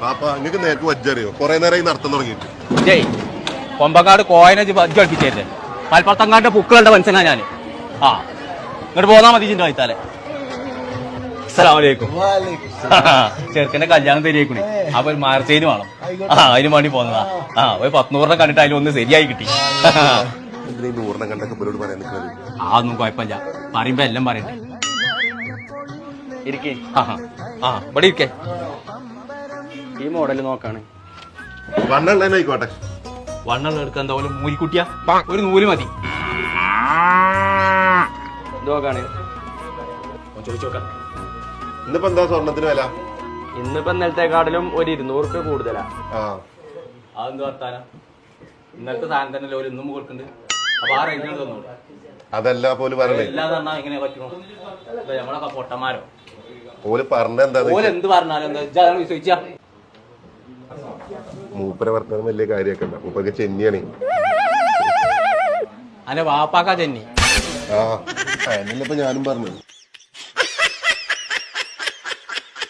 പാപ്പ നിങ്ങൾക്ക് നേരത്തെ വജ്ജറിയോ കുറെ നേരമായി നടത്താൻ തുടങ്ങിയിട്ട് ജയ് കൊമ്പങ്ങാട് കോയനജ് വജ്ജ് കളിപ്പിച്ചേ മലപ്പുറത്തങ്ങാടിന്റെ പുക്കളുടെ മനുഷ്യനാ ഞാൻ ആ ഇങ്ങോട്ട് പോന്നാ മതി ചിന്റെ വൈത്താലെ അസ്സലാമലൈക്കും ചെറുക്കന്റെ കല്യാണം തരിയേക്കണേ അപ്പൊ ഒരു മാർച്ചേന് വേണം അതിന് വേണ്ടി പോന്നതാ ഒരു 100 കണ്ടിട്ട് അതിലൊന്ന് ശരിയായി കിട്ടി അതൊന്നും കുഴപ്പമില്ല പറയുമ്പോ എല്ലാം പറയണ്ടേ ഇരിക്കേ ഇവിടെ ഇരിക്കേ ഈ മോഡല് നോക്കാണ് വണ്ണുള്ളതിനായിക്കോട്ടെ വണ്ണം എടുക്കാൻ എന്താ പോലെ മൂലിക്കുട്ടിയാ ഒരു നൂല് മതി നോക്കാണ് ചോദിച്ചോക്കാം ഇന്നിപ്പോ എന്താ സ്വർണത്തിന് വില ഇന്നിപ്പോ ഇന്നലത്തെക്കാട്ടിലും ഒരു 200 രൂപ കൂടുതലാ അതെന്ത് വർത്താനം ഇന്നലത്തെ സാധനം തന്നെ ഒരു ഇന്നും കൊടുക്കുന്നുണ്ട് അപ്പൊ ആ റേറ്റിന് തന്നോളൂ അതല്ല പോലും പറഞ്ഞേ ഇല്ലാതെ പറഞ്ഞാൽ എങ്ങനെ പറ്റുമോ നമ്മളൊക്കെ പൊട്ടന്മാരോ ഓല് പറഞ്ഞെന്താ ഓല് എന്ത് പറഞ്ഞാലും എന്താ ചോദിച്ചാ മൂപ്പരെ വർത്തമാനം വലിയ കാര്യമൊക്കെ ഉണ്ട് മൂപ്പർക്ക് ചെന്നിയാണ് അന്റെ വാപ്പാക്കാ ചെന്നി അതിനല്ലേ ഇപ്പൊ ഞാനും പറഞ്ഞു